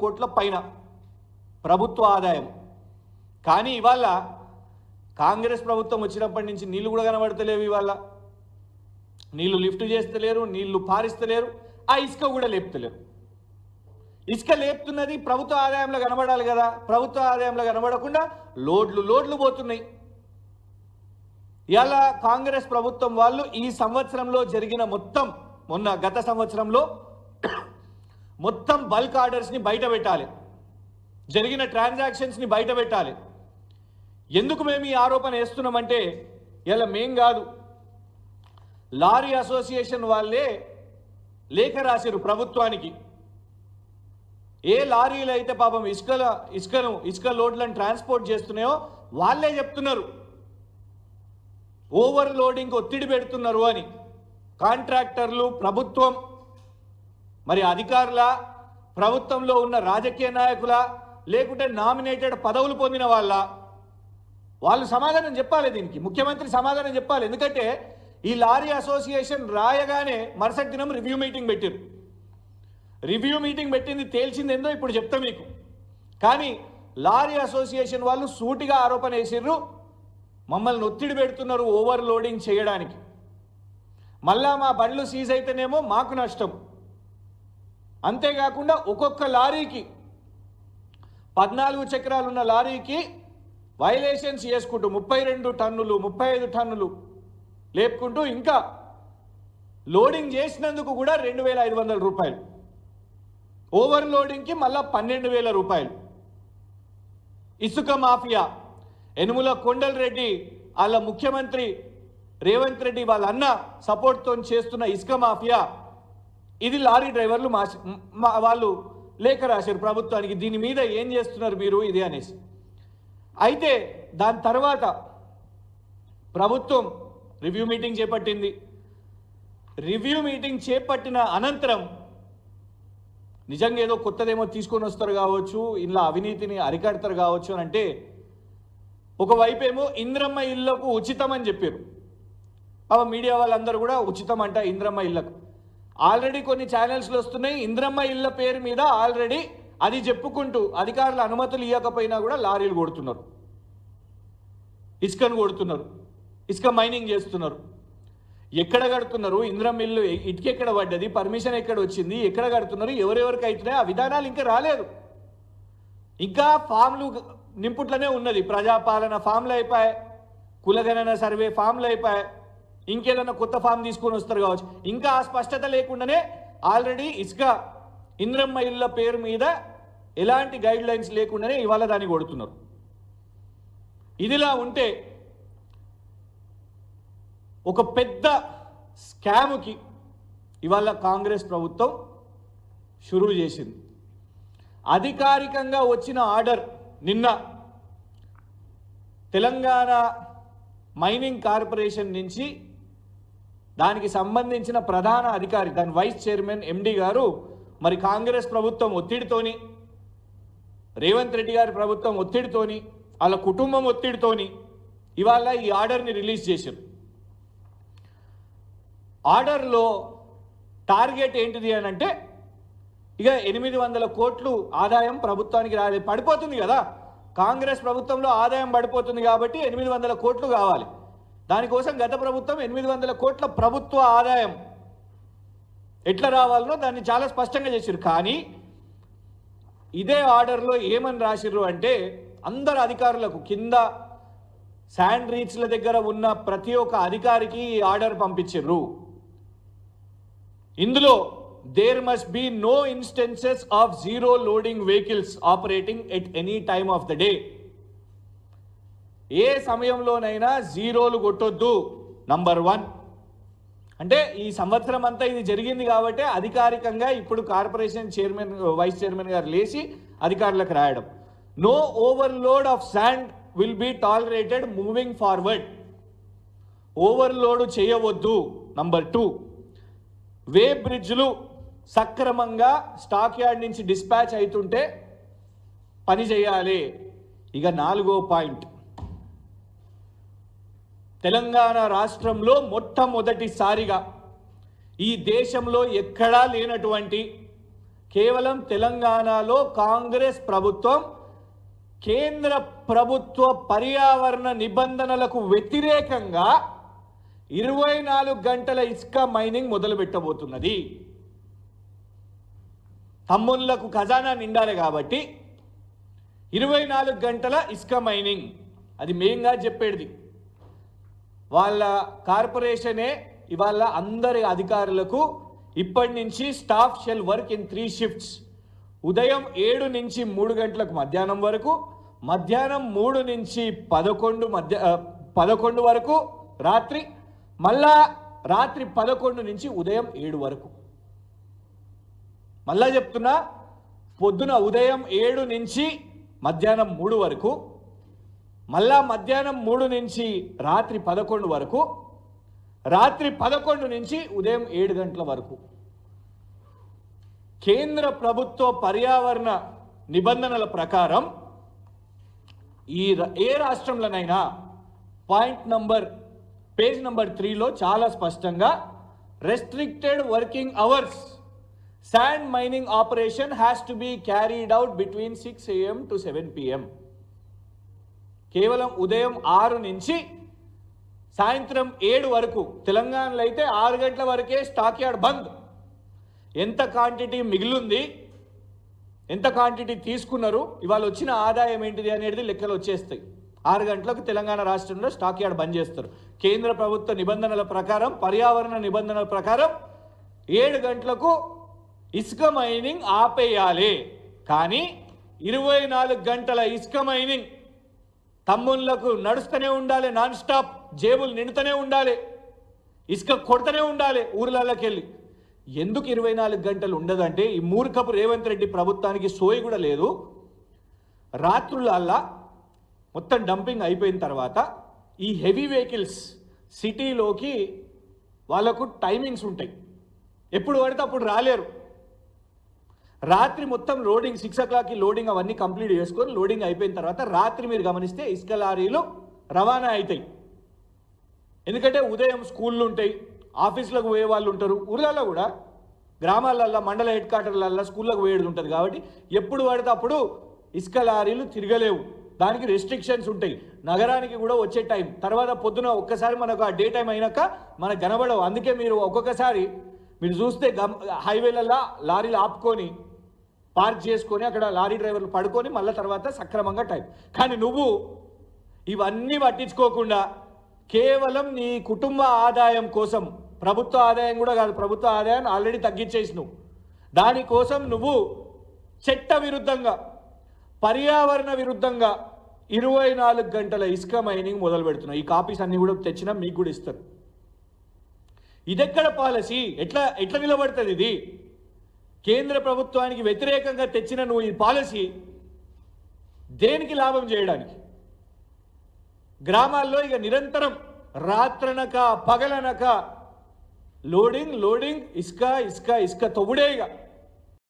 కోట్ల పైన ప్రభుత్వ ఆదాయం. కానీ ఇవాళ కాంగ్రెస్ ప్రభుత్వం వచ్చినప్పటి నుంచి నీళ్లు కూడా కనబడతలేవు. ఇవాళ నీళ్లు లిఫ్ట్ చేస్తలేరు, నీళ్లు పారిస్తలేరు, ఆ ఇసుక కూడా లేపుతలేరు. ఇసుక లేపుతున్నది ప్రభుత్వ ఆదాయంలో కనబడాలి కదా, ప్రభుత్వ ఆదాయంలో కనబడకుండా లోడ్లు పోతున్నాయి. ఇలా కాంగ్రెస్ ప్రభుత్వం వాళ్ళు ఈ సంవత్సరంలో జరిగిన గత సంవత్సరంలో మొత్తం బల్క్ ఆర్డర్స్ని బయట పెట్టాలి, జరిగిన ట్రాన్సాక్షన్స్ని బయట పెట్టాలి. ఎందుకు మేము ఈ ఆరోపణ వేస్తున్నామంటే ఇలా మేం కాదు, లారీ అసోసియేషన్ వాళ్ళే లేఖ రాశారు ప్రభుత్వానికి. ఏ లారీలు అయితే పాపం ఇసుక లోడ్లను ట్రాన్స్పోర్ట్ చేస్తున్నాయో వాళ్ళే చెప్తున్నారు ఓవర్లోడింగ్ ఒత్తిడి పెడుతున్నారు అని. కాంట్రాక్టర్లు, ప్రభుత్వం, మరి అధికారుల, ప్రభుత్వంలో ఉన్న రాజకీయ నాయకుల, లేకుంటే నామినేటెడ్ పదవులు పొందిన వాళ్ళు సమాధానం చెప్పాలి. దీనికి ముఖ్యమంత్రి సమాధానం చెప్పాలి. ఎందుకంటే ఈ లారీ అసోసియేషన్ రాయగానే మరుసటి దినం రివ్యూ మీటింగ్ పెట్టారు. రివ్యూ మీటింగ్ పెట్టింది తేల్చింది ఏందో ఇప్పుడు చెప్తా మీకు. కానీ లారీ అసోసియేషన్ వాళ్ళు సూటిగా ఆరోపణ వేసిర్రు, మమ్మల్ని ఒత్తిడి పెడుతున్నారు ఓవర్లోడింగ్ చేయడానికి. మళ్ళా మా బండ్లు సీజ్ అయితేనేమో మాకు నష్టం. అంతేకాకుండా ఒక్కొక్క లారీకి 14 చక్రాలున్న లారీకి వైలేషన్స్ చేసుకుంటూ 32 టన్నులు 35 టన్నులు లేపుకుంటూ ఇంకా లోడింగ్ చేసినందుకు కూడా 2,500 రూపాయలు, ఓవర్లోడింగ్కి మళ్ళా 12,000 రూపాయలు. ఇసుక మాఫియా, యనుమల కొండల్ రెడ్డి వాళ్ళ ముఖ్యమంత్రి రేవంత్ రెడ్డి వాళ్ళ అన్న సపోర్ట్తో చేస్తున్న ఇసుక మాఫియా, ఇది లారీ డ్రైవర్లు వాళ్ళు లేఖ రాశారు ప్రభుత్వానికి, దీని మీద ఏం చేస్తున్నారు మీరు ఇది అనేసి. అయితే దాని తర్వాత ప్రభుత్వం రివ్యూ మీటింగ్ చేపట్టింది. రివ్యూ మీటింగ్ చేపట్టిన అనంతరం నిజంగా ఏదో కొత్తదేమో తీసుకొని వస్తారు కావచ్చు, ఇలా అవినీతిని అరికడతారు కావచ్చు అని అంటే, ఒకవైపేమో ఇంద్రమ్మ ఇళ్లకు ఉచితం అని చెప్పారు. మీడియా వాళ్ళందరూ కూడా ఉచితం అంట ఇంద్రమ్మ ఇళ్లకు. ఆల్రెడీ కొన్ని ఛానల్స్లో వస్తున్నాయి, ఇంద్రమ్మ ఇళ్ల పేరు మీద ఆల్రెడీ అది చెప్పుకుంటూ అధికారుల అనుమతులు ఇవ్వకపోయినా కూడా లారీలు కొడుతున్నారు, ఇసుకను కొడుతున్నారు, ఇసుక మైనింగ్ చేస్తున్నారు. ఎక్కడ కడుతున్నారు, ఇంద్రమ్మ ఇల్లు ఇటుకెక్కడ పడ్డది, పర్మిషన్ ఎక్కడ వచ్చింది, ఎక్కడ కడుతున్నారు, ఎవరెవరికి అవుతున్నాయి, ఆ విధానాలు ఇంకా రాలేదు. ఇంకా ఫామ్లు నింపుట్లనే ఉన్నది. ప్రజాపాలన ఫామ్లు అయిపోయాయి, కులగణన సర్వే ఫామ్లు అయిపోయాయి, ఇంకేదన్నా కొత్త ఫామ్ తీసుకొని వస్తారు కావచ్చు. ఇంకా ఆ స్పష్టత లేకుండానే ఆల్రెడీ ఇసుక ఇంద్రమ్మ ఇళ్ళ పేరు మీద ఎలాంటి గైడ్ లైన్స్ లేకుండానే ఇవాళ దాన్ని కొడుతున్నారు. ఇదిలా ఉంటే ఒక పెద్ద స్కామ్కి ఇవాళ కాంగ్రెస్ ప్రభుత్వం షురూ చేసింది. అధికారికంగా వచ్చిన ఆర్డర్ నిన్న తెలంగాణ మైనింగ్ కార్పొరేషన్ నుంచి దానికి సంబంధించిన ప్రధాన అధికారి, దాని వైస్ చైర్మన్ ఎండి గారు మరి కాంగ్రెస్ ప్రభుత్వం ఒత్తిడితోని, రేవంత్ రెడ్డి గారి ప్రభుత్వం ఒత్తిడితోని, వాళ్ళ కుటుంబం ఒత్తిడితోని ఇవాళ ఈ ఆర్డర్ని రిలీజ్ చేశారు. ఆర్డర్లో టార్గెట్ ఏంటిది అని అంటే, ఇక 800 కోట్లు ఆదాయం ప్రభుత్వానికి రాలేదు, పడిపోతుంది కదా, కాంగ్రెస్ ప్రభుత్వంలో ఆదాయం పడిపోతుంది కాబట్టి 800 కోట్లు కావాలి. దానికోసం గత ప్రభుత్వం 800 కోట్ల ప్రభుత్వ ఆదాయం ఎట్లా రావాలనో దాన్ని చాలా స్పష్టంగా చేశారు. కానీ ఇదే ఆర్డర్లో ఏమని రాసిర్రు అంటే, అందరు అధికారులకు కింద శాండ్ రీచ్ల దగ్గర ఉన్న ప్రతి ఒక్క అధికారికి ఈ ఆర్డర్ పంపించారు. ఇందులో there must be no instances of zero loading vehicles operating at any time of the day. ఏ సమయంలోనైనా జీరోలు కొట్టొద్దు, నంబర్ 1. అంటే ఈ సంవత్సరం అంతా ఇది జరిగింది కాబట్టి అధికారికంగా ఇప్పుడు కార్పొరేషన్ చైర్మన్, వైస్ చైర్మన్ గారు లేచి అధికారులకు రాయడం. No overload of sand will be tolerated moving forward. Overload చేయవద్దు. నంబర్ 2, వే బ్రిడ్జ్లు సక్రమంగా స్టాక్ యార్డ్ నుంచి డిస్పాచ్ అవుతుంటే పని చేయాలి. ఇక 4వ పాయింట్, తెలంగాణ రాష్ట్రంలో మొట్టమొదటిసారిగా ఈ దేశంలో ఎక్కడా లేనటువంటి కేవలం తెలంగాణలో కాంగ్రెస్ ప్రభుత్వం కేంద్ర ప్రభుత్వ పర్యావరణ నిబంధనలకు వ్యతిరేకంగా 24 గంటల ఇసుక మైనింగ్ మొదలు పెట్టబోతున్నది. తమ్ముళ్లకు ఖజానా నిండాలి కాబట్టి 24 గంటల ఇసుక మైనింగ్, అది మెయిన్గా చెప్పేది. వాళ్ళ కార్పొరేషనే ఇవాళ అందరి అధికారులకు ఇప్పటి నుంచి staff shall work in 3 shifts. ఉదయం 7 నుంచి 3 గంటలకు మధ్యాహ్నం వరకు, మధ్యాహ్నం 3 నుంచి 11 వరకు రాత్రి, మళ్ళా రాత్రి 11 నుంచి ఉదయం 7 వరకు. మళ్ళా చెప్తున్నా, పొద్దున ఉదయం 7 నుంచి మధ్యాహ్నం 3 వరకు, మళ్ళా మధ్యాహ్నం 3 నుంచి రాత్రి 11 వరకు, రాత్రి 11 నుంచి ఉదయం 7 గంటల వరకు. కేంద్ర ప్రభుత్వ పర్యావరణ నిబంధనల ప్రకారం ఏ రాష్ట్రంలోనైనా పేజ్ నంబర్ 3లో చాలా స్పష్టంగా restricted working hours sand mining operation has to be carried out between 6 AM to 7 PM. కేవలం ఉదయం 6 నుంచి సాయంత్రం 7 వరకు. తెలంగాణలో అయితే 6 గంటల వరకే స్టాక్ యార్డ్ బంద్. ఎంత క్వాంటిటీ మిగిలింది, ఎంత క్వాంటిటీ తీసుకున్నారు, ఇవాళ వచ్చిన ఆదాయం ఏంటిది అనేది లెక్కలు వచ్చేస్తాయి. 6 గంటలకు తెలంగాణ రాష్ట్రంలో స్టాక్ యార్డ్ బంద్ చేస్తారు. కేంద్ర ప్రభుత్వ నిబంధనల ప్రకారం, పర్యావరణ నిబంధనల ప్రకారం 7 గంటలకు ఇసుక మైనింగ్ ఆపేయాలి. కానీ 24 గంటల ఇసుక మైనింగ్ తమ్ముళ్లకు నడుస్తూనే ఉండాలి, నాన్ స్టాప్, జేబులు నిండుతూనే ఉండాలి, ఇసుక కొడుతూనే ఉండాలి ఊర్లలోకి వెళ్ళి. ఎందుకు 24 గంటలు ఉండదంటే, ఈ మూర్ఖపు రేవంత్ రెడ్డి ప్రభుత్వానికి సోయి కూడా లేదు. రాత్రులల్లా మొత్తం డంపింగ్ అయిపోయిన తర్వాత ఈ హెవీ వెహికల్స్ సిటీలోకి వాళ్ళకు టైమింగ్స్ ఉంటాయి, ఎప్పుడు పడితే అప్పుడు రాలేరు. రాత్రి మొత్తం లోడింగ్ 6 o'clockకి లోడింగ్ అవన్నీ కంప్లీట్ చేసుకొని, లోడింగ్ అయిపోయిన తర్వాత రాత్రి మీరు గమనిస్తే ఇసుక లారీలు రవాణా అవుతాయి. ఎందుకంటే ఉదయం స్కూళ్ళు ఉంటాయి, ఆఫీసులకు పోయే వాళ్ళు ఉంటారు, ఊర్లలో కూడా గ్రామాలల్లో మండల హెడ్ క్వార్టర్లల్లో స్కూళ్ళకు పోయేది ఉంటుంది. కాబట్టి ఎప్పుడు పడితే అప్పుడు ఇసుక లారీలు తిరగలేవు, దానికి రెస్ట్రిక్షన్స్ ఉంటాయి. నగరానికి కూడా వచ్చే టైం తర్వాత పొద్దున ఒక్కసారి మనకు ఆ డే టైం అయినాక మనకు కనబడవు. అందుకే మీరు ఒక్కొక్కసారి మీరు చూస్తే హైవేలలో లారీలు ఆపుకొని పార్క్ చేసుకొని అక్కడ లారీ డ్రైవర్లు పడుకొని మళ్ళీ తర్వాత సక్రమంగా టైం. కానీ నువ్వు ఇవన్నీ పట్టించుకోకుండా కేవలం నీ కుటుంబ ఆదాయం కోసం, ప్రభుత్వ ఆదాయం కూడా కాదు, ప్రభుత్వ ఆదాయాన్ని ఆల్రెడీ తగ్గించేసినావు, దానికోసం నువ్వు చట్ట విరుద్ధంగా, పర్యావరణ విరుద్ధంగా 24 గంటల ఇసుక మైనింగ్ మొదలు పెడుతున్నావు. ఈ కాపీస్ అన్నీ కూడా తెచ్చినా మీకు కూడా ఇస్తారు. ఇదెక్కడ పాలసీ? ఎట్లా నిలబడుతుంది ఇది? కేంద్ర ప్రభుత్వానికి వ్యతిరేకంగా తెచ్చిన నువ్వు ఈ పాలసీ దేనికి లాభం చేయడానికి? గ్రామాల్లో ఇక నిరంతరం రాత్రనక పగలనక లోడింగ్ ఇసుక తొవ్వుడే ఇక.